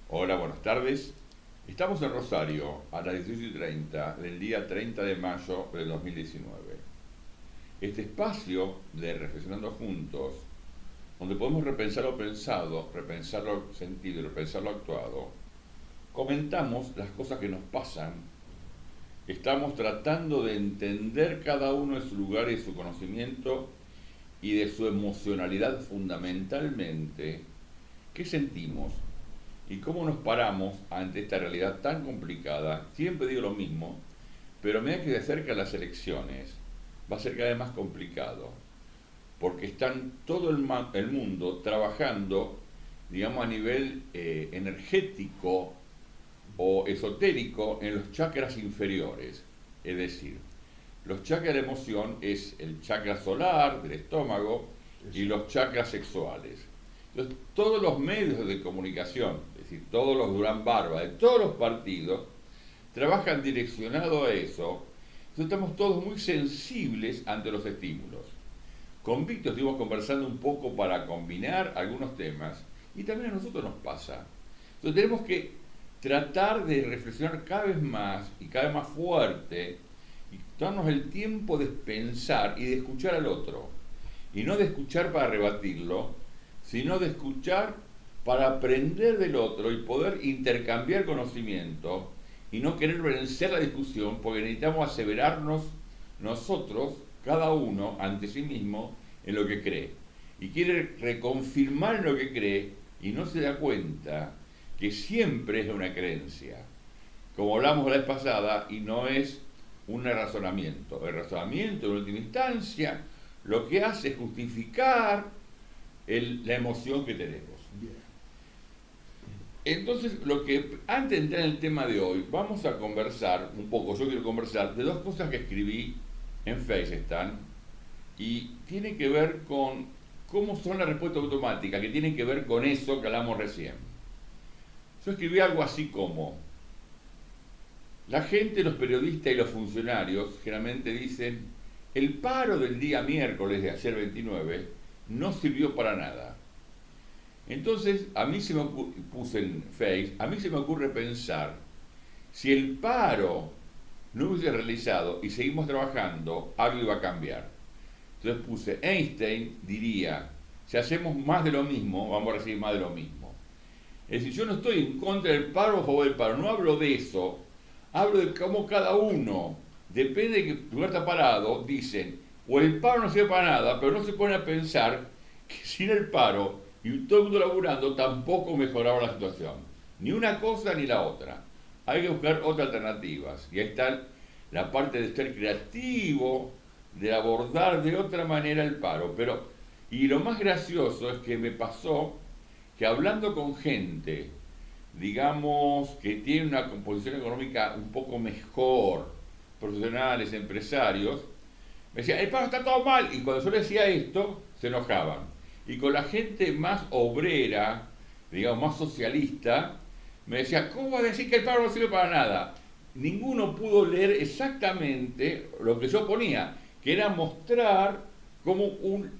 Hola, buenas tardes. Estamos en Rosario a las 18:30 del día 30 de mayo del 2019. Este espacio de Reflexionando Juntos, donde podemos repensar lo pensado, repensar lo sentido y repensar lo actuado, comentamos las cosas que nos pasan, estamos tratando de entender cada uno de su lugar y de su conocimiento y de su emocionalidad fundamentalmente. ¿Qué sentimos? ¿Y cómo nos paramos ante esta realidad tan complicada? Siempre digo lo mismo, pero a medida que se acercan las elecciones, va a ser cada vez más complicado, porque están todo el mundo trabajando, digamos, a nivel energético o esotérico en los chakras inferiores. Es decir, los chakras de la emoción es el chakra solar del estómago y los chakras sexuales. Entonces, todos los medios de comunicación, es decir, todos los Durán Barba de todos los partidos, trabajan direccionado a eso. Entonces, estamos todos muy sensibles ante los estímulos. Con Víctor estuvimos conversando un poco para combinar algunos temas y también a nosotros nos pasa. Entonces, tenemos que tratar de reflexionar cada vez más y cada vez más fuerte y darnos el tiempo de pensar y de escuchar al otro. Y no de escuchar para rebatirlo, sino de escuchar para aprender del otro y poder intercambiar conocimiento y no querer vencer la discusión porque necesitamos aseverarnos nosotros, cada uno, ante sí mismo en lo que cree. Y quiere reconfirmar en lo que cree y no se da cuenta que siempre es una creencia. Como hablamos la vez pasada, y no es un razonamiento. El razonamiento, en última instancia, lo que hace es justificar la emoción que tenemos. Bien. Entonces, antes de entrar en el tema de hoy, vamos a conversar un poco, yo quiero conversar de dos cosas que escribí en FaceTime y tiene que ver con cómo son las respuestas automáticas, que tienen que ver con eso que hablamos recién. Yo escribí algo así como, la gente, los periodistas y los funcionarios generalmente dicen, el paro del día miércoles de ayer 29 no sirvió para nada. Entonces, a mí se me puse en Face, a mí se me ocurre pensar, si el paro no hubiese realizado y seguimos trabajando, algo iba a cambiar. Entonces puse, Einstein diría, si hacemos más de lo mismo, vamos a recibir más de lo mismo. Es decir, yo no estoy en contra del paro o a favor del paro, no hablo de eso, hablo de cómo cada uno, depende de qué lugar está parado, dicen, o el paro no sirve para nada, pero no se pone a pensar que sin el paro y todo el mundo laburando tampoco mejoraba la situación. Ni una cosa ni la otra. Hay que buscar otras alternativas. Y ahí está la parte de ser creativo, de abordar de otra manera el paro. Y lo más gracioso es que me pasó que hablando con gente, digamos, que tiene una composición económica un poco mejor, profesionales, empresarios, me decían, el paro está todo mal. Y cuando yo le decía esto, se enojaban. Y con la gente más obrera, digamos, más socialista, me decía, ¿cómo vas a decir que el paro no sirve para nada? Ninguno pudo leer exactamente lo que yo ponía, que era mostrar cómo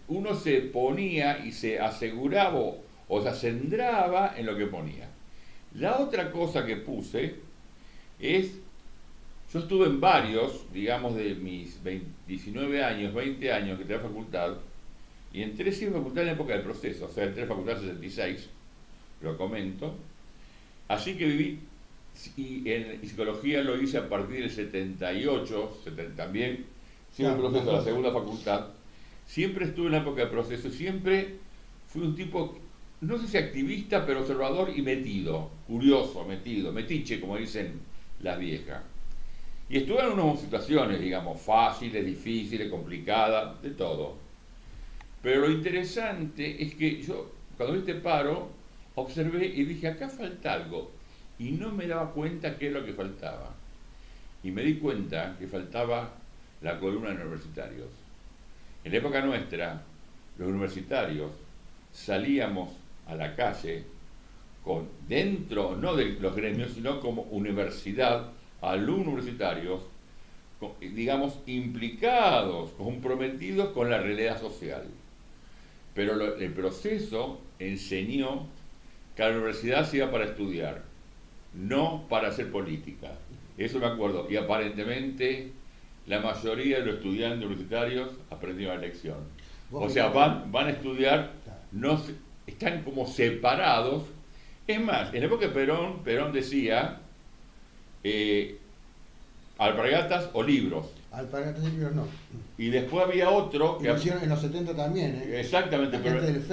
uno se ponía y se aseguraba o se acendraba en lo que ponía. La otra cosa que puse es, yo estuve en varios, digamos de mis 19 años, 20 años que tenía facultad, y entré sin facultad en la época del proceso, o sea, entré en facultad en 66, lo comento. Así que viví, y psicología lo hice a partir del 78, 70, también, sin el Claro, las proceso, la dos. segunda facultad. Siempre estuve en la época del proceso, siempre fui un tipo, no sé si activista, pero observador y metido, curioso, metido, metiche, como dicen las viejas. Y estuve en unas situaciones, digamos, fáciles, difíciles, complicadas, de todo. Pero lo interesante es que yo, cuando vi este paro, observé y dije, acá falta algo. Y no me daba cuenta qué es lo que faltaba. Y me di cuenta que faltaba la columna de universitarios. En la época nuestra, los universitarios salíamos a la calle con, dentro, no de los gremios, sino como universidad, alumnos universitarios, digamos, implicados, comprometidos con la realidad social. Pero el proceso enseñó que a la universidad se iba para estudiar, no para hacer política. Eso me acuerdo. Y aparentemente la mayoría de los estudiantes universitarios aprendieron la lección. O sea, van a estudiar, no están como separados. Es más, en la época de Perón decía alpargatas o libros. Alpargatas y libros no. Y después había otro que... Lo hicieron en los 70 también, ¿eh? Exactamente, pero en el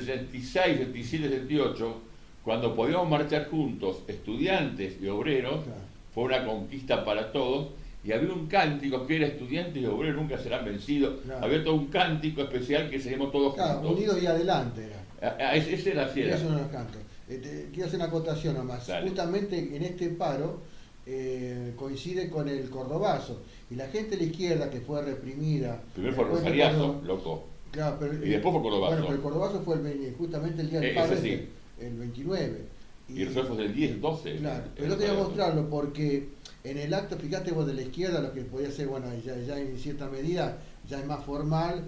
66, 77, 78, cuando podíamos marchar juntos, estudiantes y obreros, claro, fue una conquista para todos. Y había un cántico que era estudiantes y obreros nunca serán vencidos. Claro. Había todo un cántico especial que seguimos todos juntos. Unidos y adelante era. Ese era así. Esos son los cantos. Quiero hacer una acotación nomás. Dale. Justamente en este paro coincide con el cordobazo. Y la gente de la izquierda que fue reprimida. Primero fue Rosariazo, loco. Claro, pero, y después fue cordobazo. Bueno, pero el cordobazo fue justamente el día del paro, sí, el 29. Y el fue del 10, 12. Claro, pero te voy a mostrarlo porque en el acto, fíjate vos, de la izquierda, lo que podía ser, bueno, ya en cierta medida ya es más formal,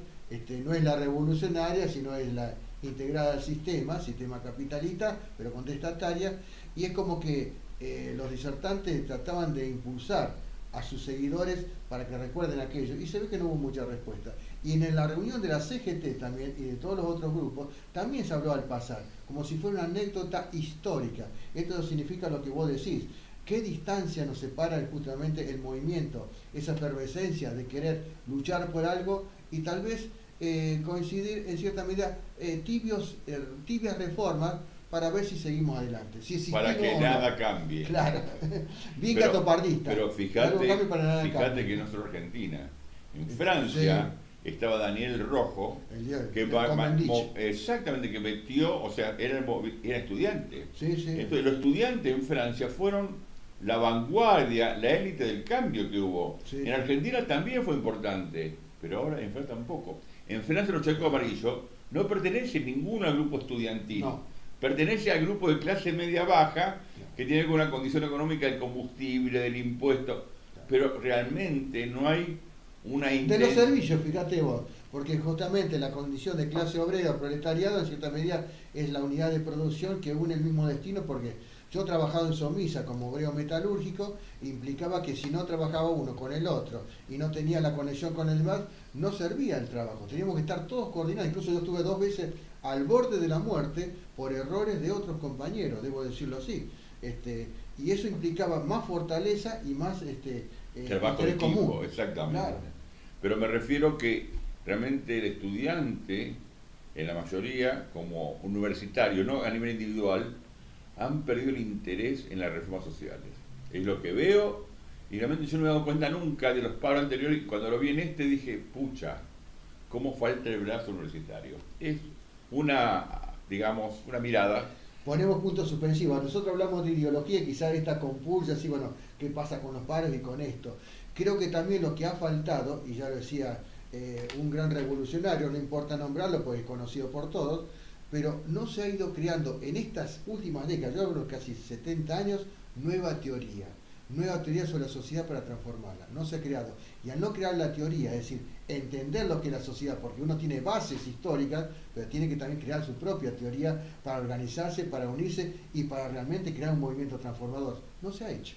no es la revolucionaria, sino es la integrada al sistema capitalista, pero contestataria, y es como que los disertantes trataban de impulsar a sus seguidores para que recuerden aquello, y se ve que no hubo mucha respuesta. Y en la reunión de la CGT también, y de todos los otros grupos, también se habló al pasar, como si fuera una anécdota histórica. Esto significa lo que vos decís. ¿Qué distancia nos separa justamente el movimiento, esa efervescencia de querer luchar por algo y tal vez coincidir en cierta medida tibias reformas para ver si seguimos adelante? Si para que nada cambie. Claro, bien gatopardista. Pero fíjate que no solo Argentina. En Francia estaba Daniel Rojo, exactamente, que metió, o sea, era estudiante. Entonces, los estudiantes en Francia fueron la vanguardia, la élite del cambio que hubo. En Argentina también fue importante, pero ahora en Francia tampoco. En Francia los chalecos amarillos no pertenece ninguno al grupo estudiantil. No. Pertenece al grupo de clase media baja, que tiene una condición económica del combustible, del impuesto, pero realmente no hay una de los servicios, fíjate vos, porque justamente la condición de clase obrera o proletariado en cierta medida es la unidad de producción que une el mismo destino, porque yo he trabajado en Somisa como obrero metalúrgico, implicaba que si no trabajaba uno con el otro y no tenía la conexión con el demás, no servía el trabajo, teníamos que estar todos coordinados. Incluso yo estuve 2 veces al borde de la muerte por errores de otros compañeros, debo decirlo así, y eso implicaba más fortaleza y más trabajo de equipo, exactamente. Claro. Pero me refiero que realmente el estudiante, en la mayoría, como universitario, no a nivel individual, han perdido el interés en las reformas sociales. Es lo que veo, y realmente yo no me he dado cuenta nunca de los paros anteriores, y cuando lo vi en dije, pucha, cómo falta el brazo universitario. Es una mirada. Ponemos puntos suspensivos. Nosotros hablamos de ideología y quizás esta compulsa, así, bueno, ¿qué pasa con los paros y con esto? Creo que también lo que ha faltado, y ya lo decía un gran revolucionario, no importa nombrarlo porque es conocido por todos, pero no se ha ido creando en estas últimas décadas, yo hablo casi 70 años, nueva teoría sobre la sociedad para transformarla. No se ha creado. Y al no crear la teoría, es decir, entender lo que es la sociedad, porque uno tiene bases históricas, pero tiene que también crear su propia teoría para organizarse, para unirse y para realmente crear un movimiento transformador. No se ha hecho.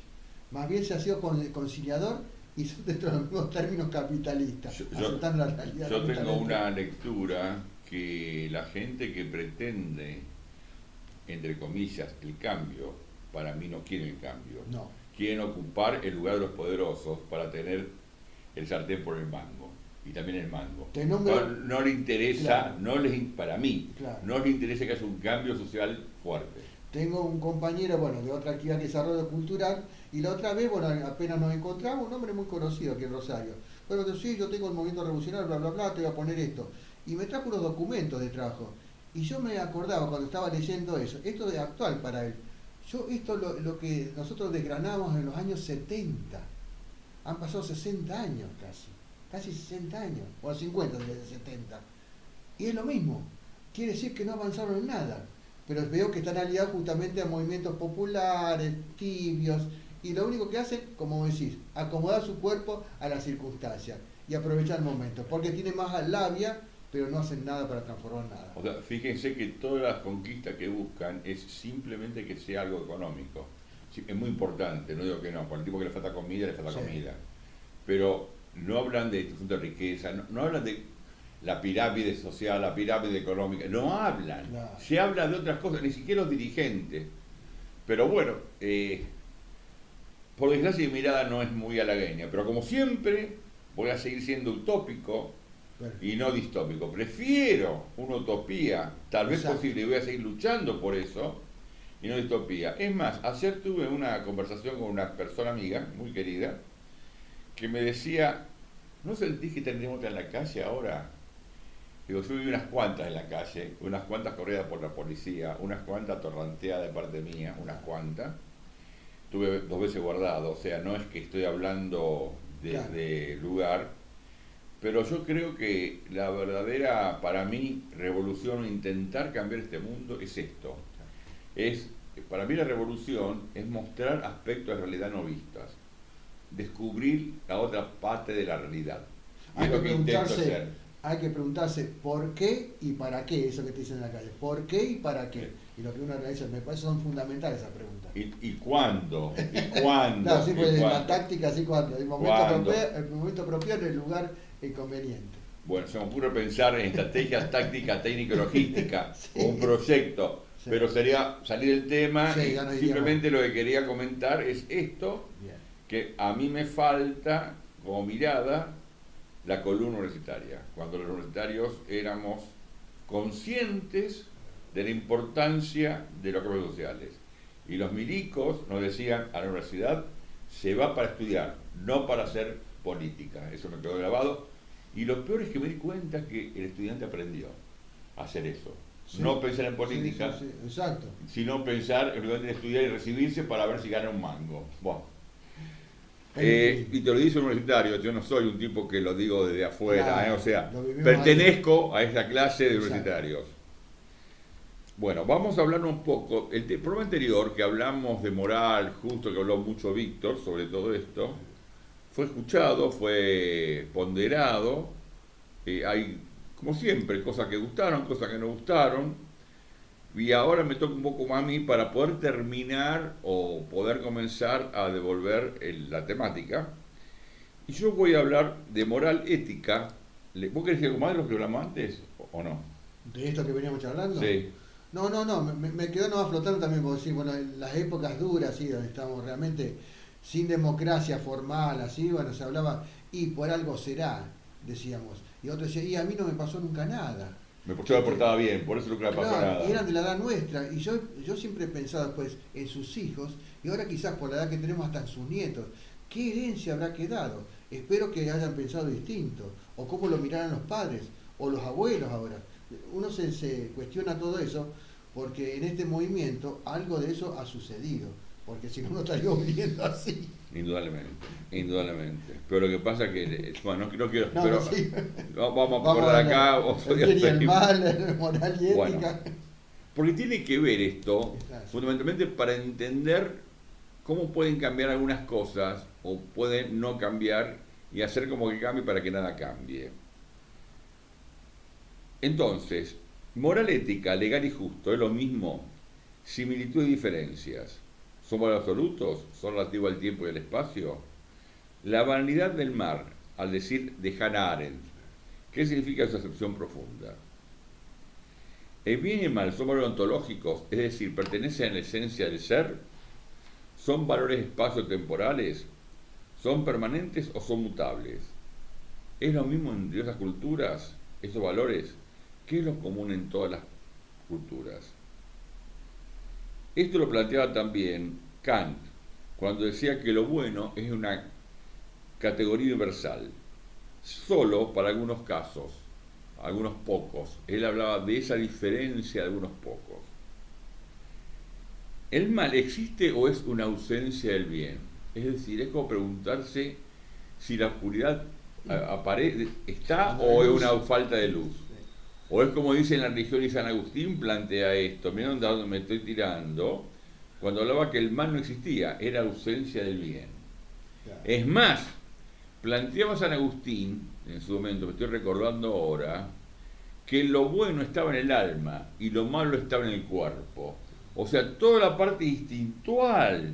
Más bien se ha sido conciliador y dentro de los mismos términos capitalistas, aceptando la realidad. Yo tengo una lectura que la gente que pretende, entre comillas, el cambio, para mí no quiere el cambio. No. Quieren ocupar el lugar de los poderosos para tener el sartén por el mango. Y también el mango. No le interesa, claro, para mí, claro, no le interesa que haya un cambio social fuerte. Tengo un compañero, de otra actividad de desarrollo cultural, y la otra vez, apenas nos encontramos, un hombre muy conocido aquí en Rosario. Bueno, sí, yo tengo el movimiento revolucionario, bla, bla, bla, te voy a poner esto. Y me trajo unos documentos de trabajo. Y yo me acordaba cuando estaba leyendo eso, esto es actual para él. Esto lo que nosotros desgranamos en los años 70. Han pasado 60 años casi 60 años, o 50 desde 70. Y es lo mismo. Quiere decir que no avanzaron en nada. Pero veo que están aliados justamente a movimientos populares, tibios, y lo único que hacen, como decís, acomodar su cuerpo a las circunstancias y aprovechar el momento, porque tiene más labia, pero no hacen nada para transformar nada. O sea, fíjense que todas las conquistas que buscan es simplemente que sea algo económico. Sí, es muy importante, no digo que no, para el tipo que le falta comida, le falta Sí. comida. Pero no hablan de distribución de riqueza, no hablan de la pirámide social, la pirámide económica, no hablan. Claro. Se habla de otras cosas, ni siquiera los dirigentes. Pero bueno, por desgracia mi mirada no es muy halagueña, pero como siempre voy a seguir siendo utópico Bueno, y no distópico. Prefiero una utopía, tal vez Exacto. posible, y voy a seguir luchando por eso, y no distopía. Es más, ayer tuve una conversación con una persona amiga, muy querida, que me decía, ¿no sentís que tendríamos que estar en la calle ahora? Digo, yo viví unas cuantas en la calle, unas cuantas corridas por la policía, unas cuantas torranteadas de parte mía, unas cuantas. Tuve 2 veces guardado, o sea, no es que estoy hablando Claro. de lugar, pero yo creo que la verdadera, para mí, revolución, intentar cambiar este mundo, es esto. Es, para mí la revolución es mostrar aspectos de realidad no vistas, descubrir la otra parte de la realidad. Y Hay es que lo que intento preguntarse, hacer. hay que preguntarse por qué y para qué, eso que te dicen en la calle. ¿Por qué y para qué? Y lo que uno realiza, me parece son fundamentales esas preguntas. ¿Y cuándo? ¿Y cuándo? Claro, sí, ¿Y pues la cuándo? táctica, sí, cuando. ¿Cuándo? El momento apropiado en el lugar inconveniente. Bueno, se me ocurre pensar en estrategias tácticas, técnica y logística, Sí. o un proyecto, Sí. pero sería salir del tema Sí, y ya nos simplemente lo que quería comentar es esto, Bien. que a mí me falta como mirada la columna universitaria, cuando los universitarios éramos conscientes de la importancia de los cambios sociales. Y los milicos nos decían, a la universidad se va para estudiar, no para hacer política. Eso me quedó grabado. Y lo peor es que me di cuenta que el estudiante aprendió a hacer eso. Sí. No pensar en política, Sí, sí, sí, exacto. sino pensar en estudiar y recibirse para ver si gana un mango. Bueno. En fin. Y te lo dice un universitario, yo no soy un tipo que lo digo desde afuera, Claro, o sea, lo vivimos pertenezco a esa clase de Exacto. universitarios. Bueno, vamos a hablar un poco, el programa anterior que hablamos de moral, justo que habló mucho Víctor sobre todo esto, fue escuchado, fue ponderado, hay, como siempre, cosas que gustaron, cosas que no gustaron, y ahora me toca un poco más a mí para poder terminar o poder comenzar a devolver la temática. Y yo voy a hablar de moral ética. ¿Vos querés decir algo más de lo que hablamos antes o no? ¿De esto que veníamos charlando? Sí. No, me quedó nomás flotando también, porque decir, bueno, en las épocas duras, sí, donde estábamos realmente sin democracia formal, así, bueno, se hablaba, y por algo será, decíamos. Y otro decía, y a mí no me pasó nunca nada. Yo me portaba bien, por eso nunca me pasó Claro, nada. y eran de la edad nuestra, y yo siempre he pensado después en sus hijos, y ahora quizás por la edad que tenemos hasta en sus nietos, ¿qué herencia habrá quedado? Espero que hayan pensado distinto, o cómo lo mirarán los padres, o los abuelos ahora. Uno se cuestiona todo eso, porque en este movimiento algo de eso ha sucedido, porque si no, no estaríamos viviendo así. Indudablemente, indudablemente. Pero lo que pasa es que, bueno, no quiero, No, pero sí. vamos a Vamos acordar a acá. el bien y el mal, moral y Bueno. ética. Porque tiene que ver esto, Exacto. fundamentalmente para entender cómo pueden cambiar algunas cosas o pueden no cambiar y hacer como que cambie para que nada cambie. Entonces, moral ética, legal y justo es lo mismo, similitud y diferencias. ¿Son valores absolutos? ¿Son relativos al tiempo y al espacio? La banalidad del mar, al decir de Hannah Arendt, ¿qué significa esa acepción profunda? El bien y el mal son valores ontológicos, es decir, pertenecen a la esencia del ser. ¿Son valores espaciotemporales? ¿Son permanentes o son mutables? ¿Es lo mismo en diversas culturas, esos valores? ¿Qué es lo común en todas las culturas? Esto lo planteaba también Kant, cuando decía que lo bueno es una categoría universal, solo para algunos casos, algunos pocos. Él hablaba de esa diferencia de algunos pocos. ¿El mal existe o es una ausencia del bien? Es decir, es como preguntarse si la oscuridad está o es una falta de luz. O es como dice en la religión y San Agustín plantea esto, miren dónde me estoy tirando, cuando hablaba que el mal no existía, era ausencia del bien. Claro. Es más, planteaba San Agustín, en su momento, me estoy recordando ahora, que lo bueno estaba en el alma y lo malo estaba en el cuerpo. O sea, toda la parte instintual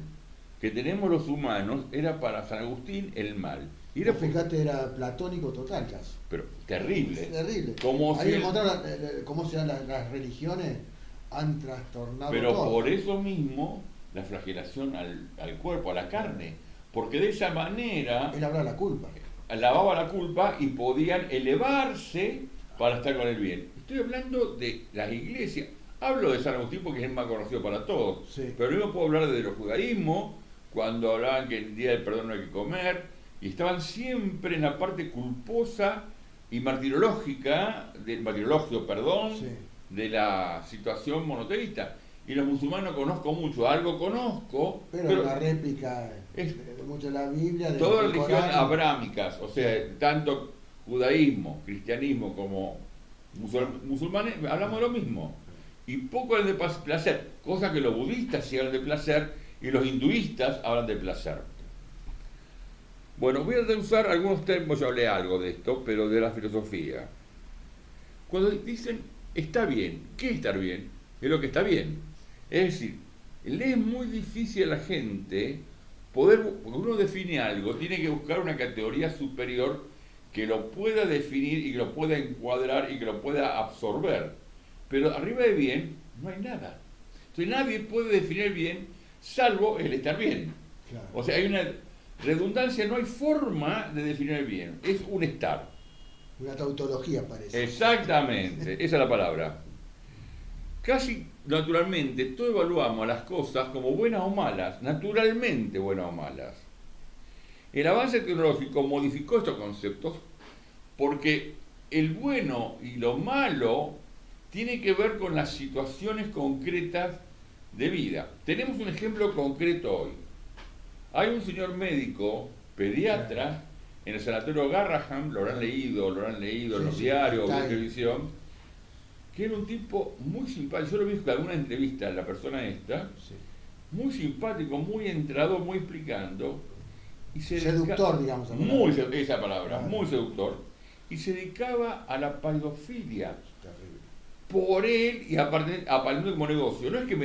que tenemos los humanos era para San Agustín el mal. Y era, Fíjate, era platónico total casi. pero terrible. Terrible. Como Ahí si encontraron cómo se dan las religiones, han trastornado pero todo. por eso mismo la flagelación al cuerpo, a la carne. Porque de esa manera Él habla de la culpa. lavaba la culpa y podían elevarse para estar con el bien. Estoy hablando de las iglesias. Hablo de San Agustín porque es el más conocido para todos. Sí. Pero yo puedo hablar de los judaísmos, cuando hablaban que el día del perdón no hay que comer, y estaban siempre en la parte culposa y martirológica, del martirologio, perdón, Sí. de la situación monoteísta. Y los musulmanes no conozco mucho, algo conozco, Pero la réplica es de mucho de la Biblia, de todas del religiones Corán. abrámicas, o sea, tanto judaísmo, cristianismo como musulmanes, hablamos de lo mismo. Y poco hablan de placer, cosa que los budistas sí hablan de placer y los hinduistas hablan de placer. Bueno, voy a usar algunos términos, yo hablé algo de esto, pero de la filosofía. Cuando dicen está bien, ¿qué es estar bien? Es lo que está bien. Es decir, le es muy difícil a la gente poder, porque uno define algo, tiene que buscar una categoría superior que lo pueda definir y que lo pueda encuadrar y que lo pueda absorber. Pero arriba de bien no hay nada. Entonces nadie puede definir el bien salvo el estar bien. Claro. O sea, hay una redundancia, no hay forma de definir el bien, es un estar. Una tautología parece. Exactamente, esa es la palabra. Casi naturalmente, todos evaluamos las cosas como buenas o malas, naturalmente buenas o malas. El avance tecnológico modificó estos conceptos porque el bueno y lo malo tiene que ver con las situaciones concretas de vida. Tenemos un ejemplo concreto hoy. Hay un señor médico, pediatra, en el sanatorio Garraham, lo habrán leído en los diarios o en la televisión, que era un tipo muy simpático. Yo lo vi en alguna entrevista a la persona esta, Sí. muy simpático, muy entrado, muy explicando. Y Seductor, digamos. esa palabra, Claro. muy seductor. Y se dedicaba a la paidofilia Terrible. por él y aparentemente como negocio. No es que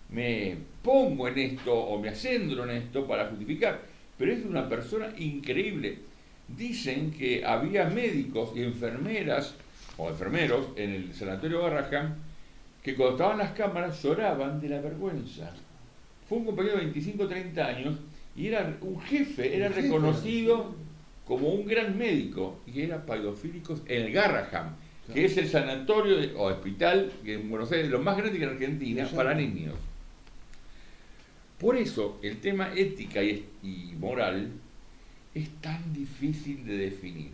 me pongo en esto o me acendro en esto para justificar, pero es una persona increíble. Dicen que había médicos y enfermeras o enfermeros en el sanatorio Garraham que cuando estaban en las cámaras lloraban de la vergüenza. Fue un compañero de 25 o 30 años y era un jefe, era reconocido como un gran médico y era paidofílico en el Garraham, que es el sanatorio o hospital que en Buenos Aires, lo más grande que en Argentina, para niños. Por eso el tema ética y moral es tan difícil de definir.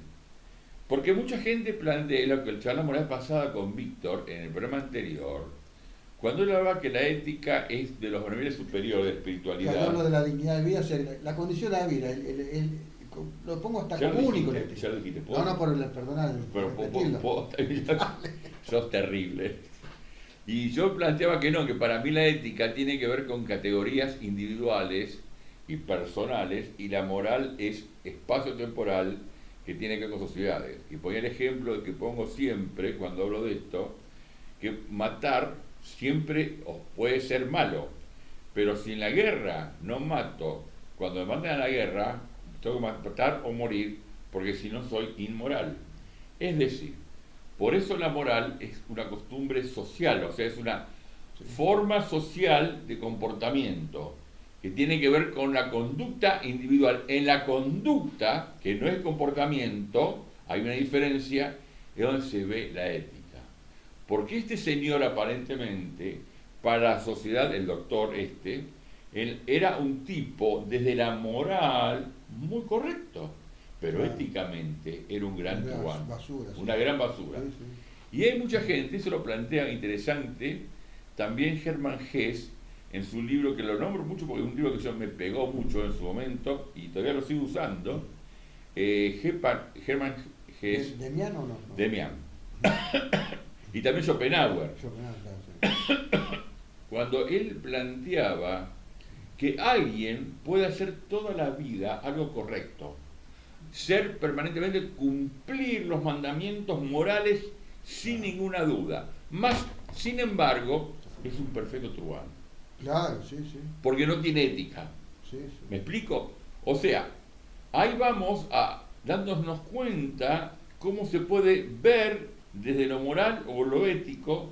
Porque mucha gente plantea lo que charlamos la vez pasada con Víctor en el programa anterior, cuando él hablaba que la ética es de los niveles superiores de espiritualidad. Cuando hablo de la dignidad de vida, o sea, la condición de la vida, lo pongo hasta Ya como lo único. dijiste, ya lo dijiste. No, por el perdonar. Pero sos terrible. Y yo planteaba que no, que para mí la ética tiene que ver con categorías individuales y personales, y la moral es espacio-temporal que tiene que ver con sociedades. Y ponía el ejemplo que pongo siempre cuando hablo de esto, que matar siempre puede ser malo, pero si en la guerra no mato, cuando me manden a la guerra, tengo que matar o morir, porque si no soy inmoral. Es decir, por eso la moral es una costumbre social, o sea, es una forma social de comportamiento que tiene que ver con la conducta individual. En la conducta, que no es comportamiento, hay una diferencia, es donde se ve la ética. Porque este señor aparentemente, para la sociedad, el doctor él era un tipo desde la moral muy correcto, pero éticamente era un gran truán, una gran basura. Sí, sí. Y hay mucha gente, eso lo plantea interesante, también Hermann Hesse, en su libro, que lo nombro mucho porque es un libro que me pegó mucho en su momento y todavía lo sigo usando, Hermann Hesse. ¿Demian o no? Demian. Y también Schopenhauer. Cuando él planteaba que alguien puede hacer toda la vida algo correcto, ser permanentemente, cumplir los mandamientos morales sin ninguna duda. Más, sin embargo, es un perfecto truán. Claro, sí, sí. Porque no tiene ética. Sí, sí. ¿Me explico? O sea, ahí vamos a dándonos cuenta cómo se puede ver desde lo moral o lo ético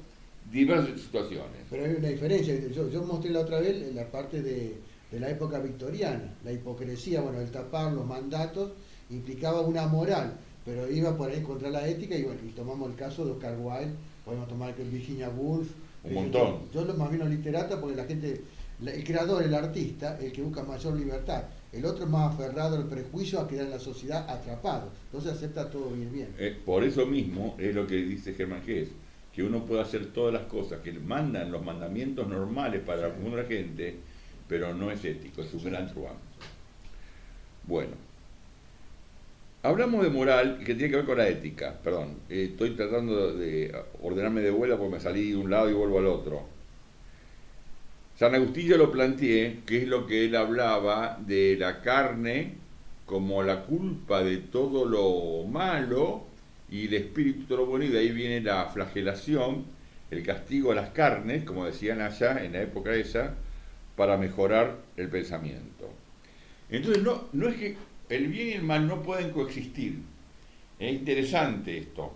diversas situaciones. Pero hay una diferencia. Yo mostré la otra vez la parte de la época victoriana. La hipocresía, bueno, el tapar los mandatos implicaba una moral, pero iba por ahí contra la ética y bueno, y tomamos el caso de Oscar Wilde, podemos tomar que Virginia Woolf. Un montón. Yo lo más bien literata porque la gente, el creador, el artista, el que busca mayor libertad. El otro es más aferrado al prejuicio a quedar en la sociedad atrapado. Entonces acepta todo bien. Por eso mismo es lo que dice Germán Hesse, que uno puede hacer todas las cosas que mandan los mandamientos normales para la común de la gente, pero no es ético, es un gran truán. Bueno, hablamos de moral que tiene que ver con la ética. Perdón, estoy tratando de ordenarme de vuelta porque me salí de un lado y vuelvo al otro. San Agustín yo lo planteé, que es lo que él hablaba de la carne como la culpa de todo lo malo y el espíritu todo lo bueno, y de ahí viene la flagelación, el castigo a las carnes, como decían allá en la época esa, para mejorar el pensamiento. Entonces no es que el bien y el mal no pueden coexistir. Es interesante esto.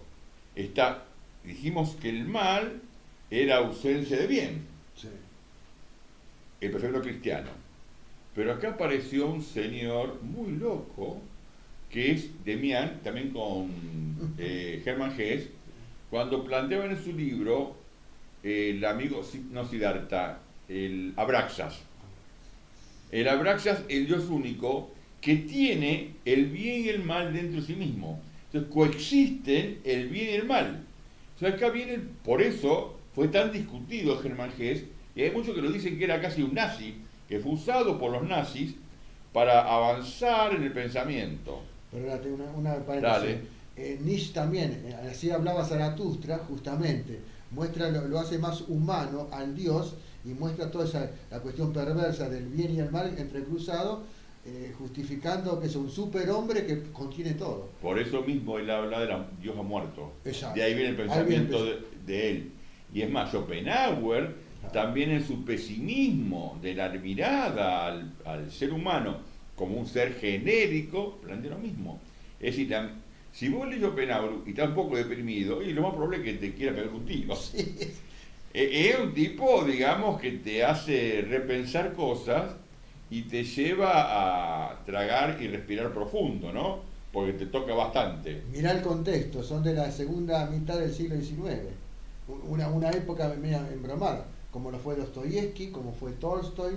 Dijimos que el mal era ausencia de bien. Sí. El perfecto cristiano. Pero acá apareció un señor muy loco, que es Demián, también con Germán Hesse, cuando planteaba en su libro el amigo, no Siddhartha, el Abraxas. El Abraxas, el Dios único, que tiene el bien y el mal dentro de sí mismo. Entonces coexisten el bien y el mal. Entonces acá viene, por eso fue tan discutido Germán Hesse, y hay muchos que lo dicen que era casi un nazi, que fue usado por los nazis para avanzar en el pensamiento. Perdónate, una Dale. Nietzsche también, así hablaba Zaratustra, justamente, lo hace más humano al Dios y muestra toda la cuestión perversa del bien y el mal entrecruzado, justificando que es un superhombre que contiene todo. Por eso mismo él habla de Dios ha muerto. Exacto. De ahí viene el pensamiento de él. Y es más, Schopenhauer también en su pesimismo de la mirada al ser humano como un ser genérico, plantea lo mismo. Es decir, si vos lees Schopenhauer y estás un poco deprimido, y lo más probable es que te quiera pegar un tiro. Sí. Es un tipo, digamos, que te hace repensar cosas y te lleva a tragar y respirar profundo, ¿no? Porque te toca bastante. Mirá el contexto, son de la segunda mitad del siglo XIX, una época media embromada, como lo fue Dostoyevsky, como fue Tolstoy,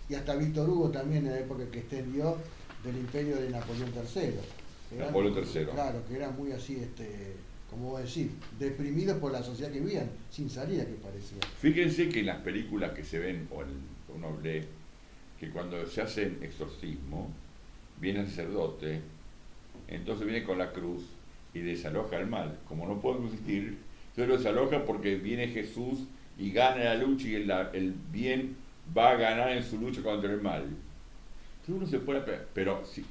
y hasta Víctor Hugo también en la época que extendió del imperio de Napoleón III. Napoleón III. Claro, que era muy así, como vos decís, deprimidos por la sociedad que vivían, sin salida que parecía. Fíjense que en las películas que se ven, o uno lee, que cuando se hacen exorcismo, viene el sacerdote, entonces viene con la cruz y desaloja el mal. Como no puede existir, entonces lo desaloja porque viene Jesús y gana la lucha y el bien va a ganar en su lucha contra el mal. Entonces uno se puede, pero si,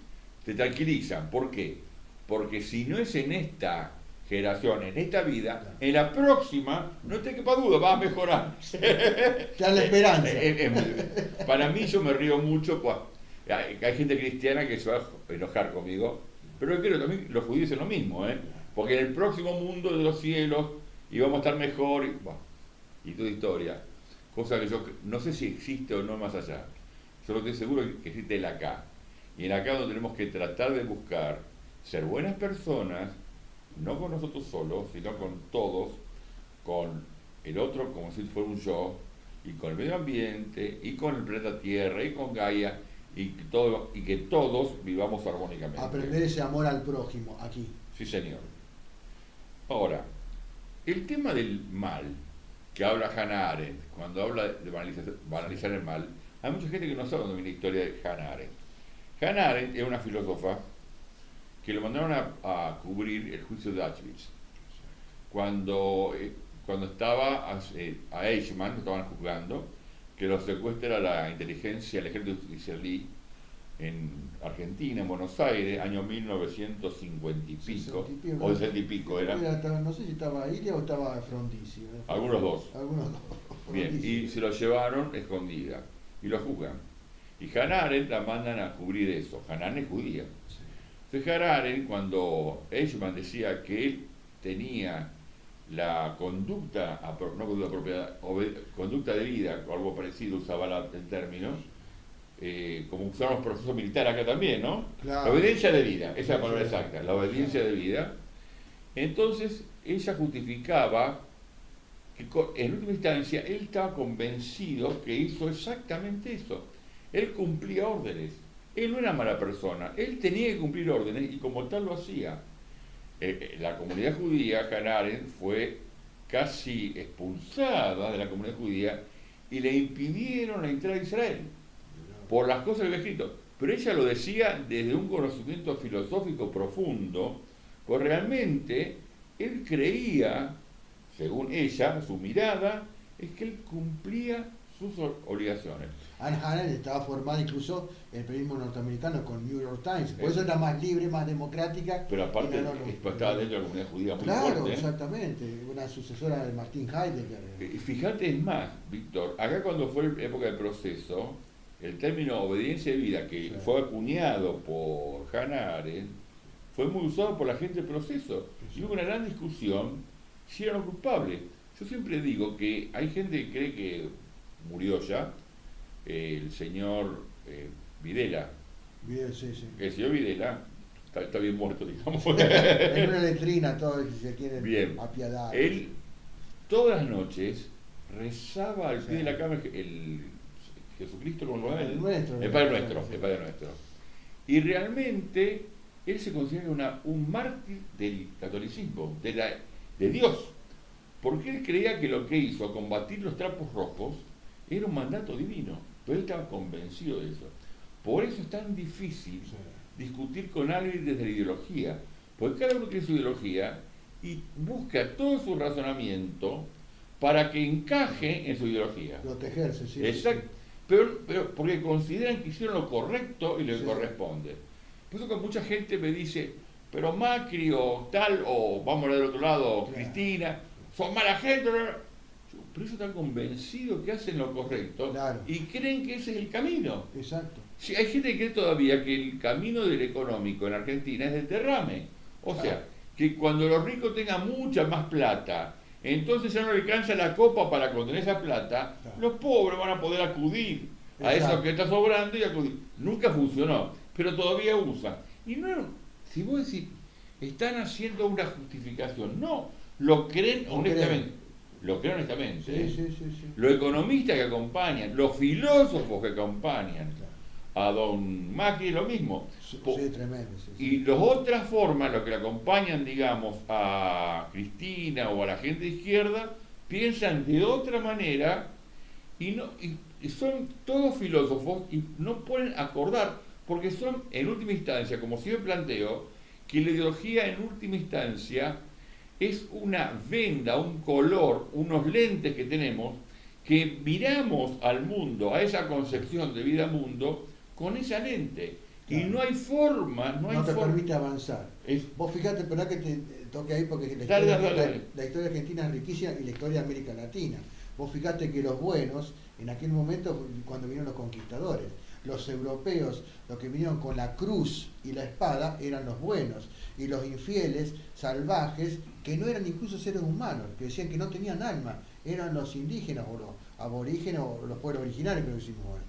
te tranquilizan. ¿Por qué? Porque si no es en esta generación, en esta vida, en la próxima, no te quepa duda, va a mejorar. Te da la esperanza. Para mí yo me río mucho, pues, hay gente cristiana que se va a enojar conmigo, pero yo creo que también los judíos es lo mismo, porque en el próximo mundo de los cielos íbamos a estar mejor, y toda historia, cosa que yo no sé si existe o no más allá, solo estoy seguro que existe el acá, y en acá donde tenemos que tratar de buscar ser buenas personas, no con nosotros solos, sino con todos, con el otro como si fuera un yo, y con el medio ambiente, y con el planeta Tierra, y con Gaia, y que todos vivamos armónicamente. Aprender ese amor al prójimo, aquí. Sí, señor. Ahora, el tema del mal, que habla Hannah Arendt, cuando habla de banalizar el mal, hay mucha gente que no sabe dónde viene la historia de Hannah Arendt. Hannah Arendt era una filósofa que lo mandaron a cubrir el juicio de Auschwitz. Cuando estaba a Eichmann, lo estaban juzgando, que lo secuestra la inteligencia, el ejército israelí, en Argentina, en Buenos Aires, año 1950 y pico, 60 y pico, o 60 y pico era, no sé si estaba Ilia o estaba Frondizi, ¿no? algunos dos. Algunos dos. Bien, Frondizi. y se lo llevaron escondida y lo juzgan. Y Hannah Arendt la mandan a cubrir eso. Hannah Arendt es judía. Sí. Entonces Hannah Arendt, cuando Eichmann decía que él tenía la conducta, no conducta propiedad, conducta de vida, o algo parecido, usaba el término, como usaron los procesos militares acá también, ¿no? Claro. La obediencia de vida, esa es la palabra Sí. exacta, la obediencia de vida. Entonces ella justificaba que en última instancia él estaba convencido que hizo exactamente eso. Él cumplía órdenes. Él no era mala persona, él tenía que cumplir órdenes y como tal lo hacía. La comunidad judía, Hannah Arendt, fue casi expulsada de la comunidad judía y le impidieron la entrada a Israel por las cosas que había escrito. Pero ella lo decía desde un conocimiento filosófico profundo, pues realmente él creía, según ella, su mirada, es que él cumplía sus obligaciones. Hannah Arendt estaba formada incluso en el periodismo norteamericano con New York Times, por eso Eh. era más libre, más democrática. Pero aparte No. estaba dentro de la comunidad judía muy Claro, fuerte. exactamente, una sucesora de Martin Heidegger. Fíjate, es más, Víctor, acá cuando fue la época del proceso, el término obediencia de vida, que Sí. fue acuñado por Hannah Arendt, fue muy usado por la gente del proceso. Sí. Y hubo una gran discusión si eran los culpables. Yo siempre digo que hay gente que cree que murió ya, el señor Videla. Bien, sí, sí. El señor Videla está bien muerto, digamos. En una letrina todo el que se quiere Bien. apiadar. Él todas las noches rezaba al pie Sí. de la cama el Jesucristo con los El nuestro. el Padre Nuestro, Sí. el Padre Nuestro. Y realmente él se considera un mártir del catolicismo, de Dios, porque él creía que lo que hizo, combatir los trapos rojos, era un mandato divino, pero él estaba convencido de eso. Por eso es tan difícil Sí. discutir con alguien desde la ideología, porque cada uno tiene su ideología y busca todo su razonamiento para que encaje en su ideología. Protegerse, sí. Exacto. Pero porque consideran que hicieron lo correcto y lo que Sí. corresponde. Por eso que mucha gente me dice, pero Macri o tal, o vamos del otro lado, Claro. Cristina, son mala gente. Pero ellos están convencidos que hacen lo correcto Claro. y creen que ese es el camino. Exacto. Sí, hay gente que cree todavía que el camino del económico en Argentina es del derrame. O Claro. sea, que cuando los ricos tengan mucha más plata, entonces ya no le alcanza la copa para contener esa plata, Claro. los pobres van a poder acudir a Exacto. eso que está sobrando y acudir. Nunca funcionó, pero todavía usan. Y no, si vos decís, están haciendo una justificación, no, lo creen Lo honestamente. Lo creen honestamente. Sí, sí, sí, sí. Los economistas que acompañan, los filósofos que acompañan Claro. a don Macri, lo mismo. Sí, Po- tremendo. Sí, sí. Y las otras formas, los que le acompañan, digamos, a Cristina o a la gente de izquierda, piensan de otra manera y, no, y son todos filósofos y no pueden acordar, porque son, en última instancia, como siempre planteo, que la ideología en última instancia es una venda, un color, unos lentes que tenemos, que miramos al mundo, a esa concepción de vida-mundo, con esa lente. Y Claro. no hay forma, no hay No te forma. permite avanzar. Es- Vos fijate, pero que te toque ahí porque la Dale, historia, dale, dale. la historia argentina es riquísima y la historia de América Latina. Vos fijate que los buenos, en aquel momento, cuando vinieron los conquistadores, los europeos, los que vinieron con la cruz y la espada, eran los buenos. Y los infieles, salvajes, que no eran incluso seres humanos, que decían que no tenían alma, eran los indígenas o los aborígenes o los pueblos originarios, que lo decimos ahora.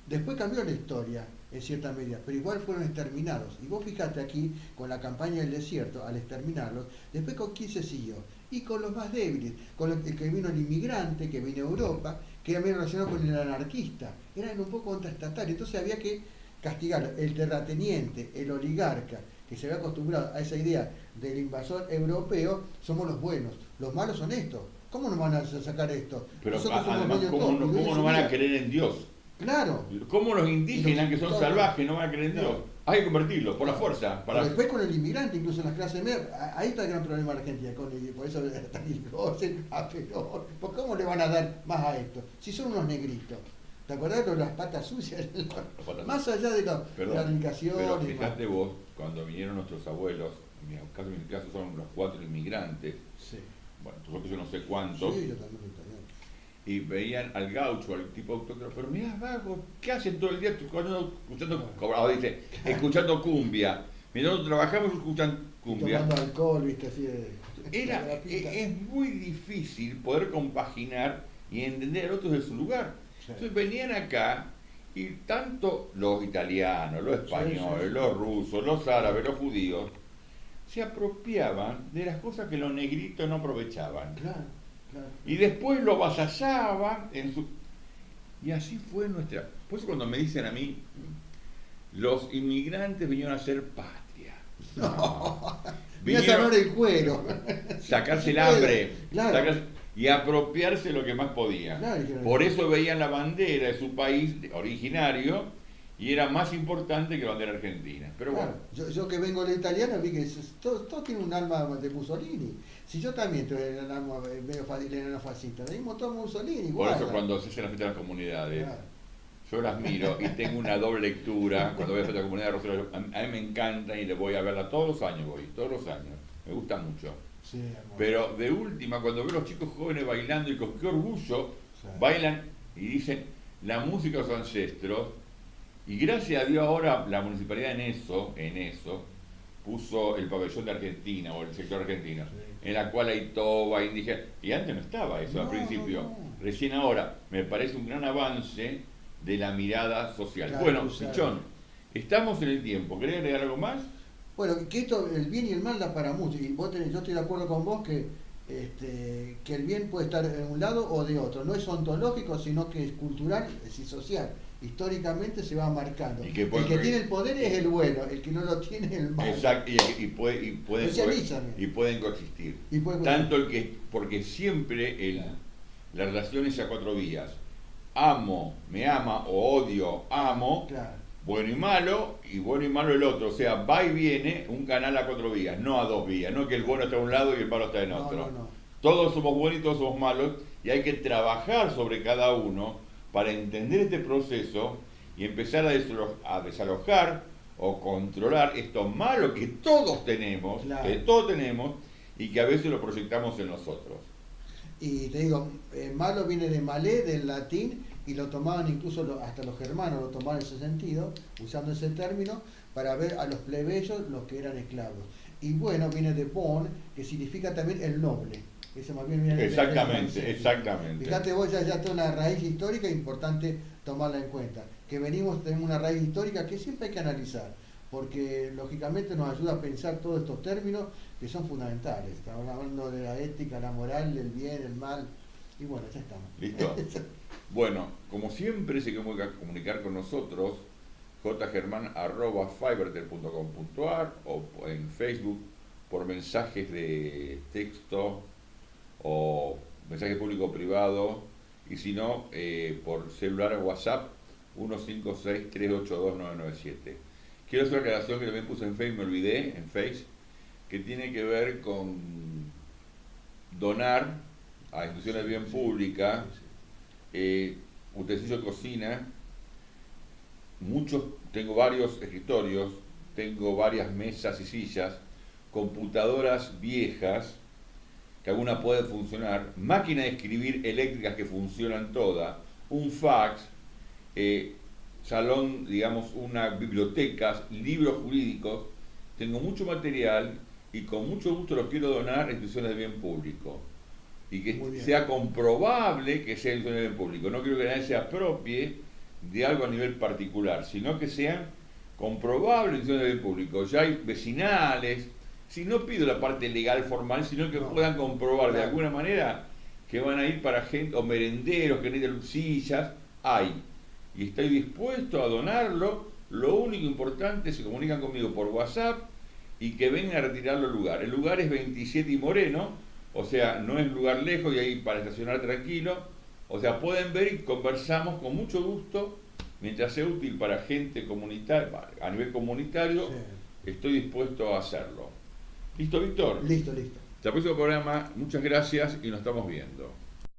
Después cambió la historia, en cierta medida, pero igual fueron exterminados. Y vos fijate aquí, con la campaña del desierto, al exterminarlos, después con quién se siguió. Y con los más débiles, con el que vino el inmigrante, que vino a Europa, que era medio relacionado con el anarquista. Eran un poco contraestatales, entonces había que castigar el terrateniente, el oligarca, que se había acostumbrado a esa idea del invasor europeo, somos los buenos. Los malos son estos. ¿Cómo nos van a sacar esto? Pero Nosotros somos además, medio ¿cómo, tontos, no, y cómo hoy no en van a día- creer en Dios? Claro. ¿Cómo los indígenas, que son Todos- salvajes, no van a creer en Dios? Claro. Hay que convertirlos, por la fuerza. Pero Para... después con el inmigrante, incluso en las clases medias, ahí está el gran problema de Argentina, por eso están a peor. ¿Por cómo le van a dar más a esto? Si son unos negritos. ¿Te acordás de las patas sucias? Más allá de la Perdón, aplicación. pero y fíjate vos, cuando vinieron nuestros abuelos, en mi caso son los 4 inmigrantes, Sí, bueno, nosotros yo no sé cuántos, sí, yo también soy italiano. y veían al gaucho, al tipo autóctono, pero mirá, vago, ¿qué hacen todo el día escuchando, ahora dice, escuchando cumbia? Mirá, nosotros trabajamos y escuchan cumbia. Tomando alcohol, viste, así de. Es muy difícil poder compaginar y entender a otros de su lugar. Sí. Entonces venían acá y tanto los italianos, los españoles, Sí, sí. los rusos, los árabes, los judíos, se apropiaban de las cosas que los negritos no aprovechaban. Claro, claro. Y después lo avasallaban en su... Y así fue nuestra... Por eso cuando me dicen a mí, los inmigrantes vinieron a ser patria. No. Voy a sacar el cuero. Sacarse el hambre. Claro. Y apropiarse lo que más podían. Claro, Por eso veían la bandera de su país originario y era más importante que la bandera argentina. Pero Claro, bueno. yo que vengo de la italiana vi que todo tiene un alma de Mussolini. Si yo también tuve el alma medio fascista, venimos todos Mussolini. Por igual. eso cuando se hacen las fiestas de las comunidades, Claro. yo las miro y tengo una doble lectura. Cuando voy a la fiesta de la comunidad de Rosario, a mí me encantan y le voy a verla todos los años, todos los años. Me gusta mucho. Sí, amor. Pero de última, cuando veo a los chicos jóvenes bailando y con qué orgullo Sí. bailan y dicen la música de los ancestros, y gracias a Dios ahora la municipalidad en eso puso el pabellón de Argentina o el sector argentino, Sí. en la cual hay toba, indígena, y antes no estaba eso al No, principio. no. Recién ahora me parece un gran avance de la mirada social. Claro, Bueno, tú sabes. Pichón, estamos en el tiempo. ¿Querés agregar algo más? Bueno, que esto, el bien y el mal da para mucho. Y yo estoy de acuerdo con vos que el bien puede estar de un lado o de otro. No es ontológico, sino que es cultural, es decir, social. Históricamente se va marcando. Y que El puede- que tiene el poder es el bueno, el que no lo tiene es el malo. Exacto, pueden, Socialízame. y pueden coexistir. Y puede- Tanto el que, porque siempre la relación es a 4 vías. Amo, me ama o odio, amo, Claro. bueno y malo el otro. O sea, va y viene un canal a 4 vías, no a 2 vías. No que el bueno está a un lado y el malo está en No, otro. no. Todos somos buenos y todos somos malos y hay que trabajar sobre cada uno para entender este proceso y empezar a desalojar o controlar esto malo que todos tenemos, Claro. y que a veces lo proyectamos en nosotros. Y te digo, malo viene de malé, del latín, y lo tomaban incluso hasta los germanos, lo tomaban en ese sentido, usando ese término, para ver a los plebeyos los que eran esclavos. Y bueno, viene de bon, que significa también el noble. Ese más bien viene Exactamente, exactamente. Fíjate vos, ya está una raíz histórica importante tomarla en cuenta. Que tenemos una raíz histórica que siempre hay que analizar, porque lógicamente nos ayuda a pensar todos estos términos que son fundamentales. Estamos hablando de la ética, la moral, el bien, el mal, y bueno, ya estamos. ¿Listo? Bueno, como siempre se puede comunicar con nosotros, jgerman@fivertel.com.ar o en Facebook por mensajes de texto o mensaje público privado, y si no, por celular o WhatsApp 156-382-997. Quiero hacer una aclaración que también puse en Facebook, me olvidé, en Face, que tiene que ver con donar a instituciones de bien pública, utensilios de cocina. Tengo varios escritorios, tengo varias mesas y sillas, computadoras viejas, que algunas pueden funcionar, máquinas de escribir eléctricas que funcionan todas, un fax, salón, digamos, una biblioteca, libros jurídicos. Tengo mucho material y con mucho gusto los quiero donar a instituciones de bien público. Y que sea comprobable que sea instituciones de bien público. No quiero que nadie se apropie de algo a nivel particular, sino que sean comprobables instituciones de bien público. Ya hay vecinales. Si no pido la parte legal formal, sino que puedan comprobar de alguna manera que van a ir para gente o merenderos que necesitan sillas, hay. Y estoy dispuesto a donarlo. Lo único importante es que se comunican conmigo por WhatsApp y que vengan a retirarlo al lugar. El lugar es 27 y Moreno, o sea, no es lugar lejos y ahí para estacionar tranquilo. O sea, pueden ver y conversamos con mucho gusto, mientras sea útil para gente comunitaria, a nivel comunitario, estoy dispuesto a hacerlo. ¿Listo, Víctor? Listo. Hasta el próximo programa, muchas gracias y nos estamos viendo.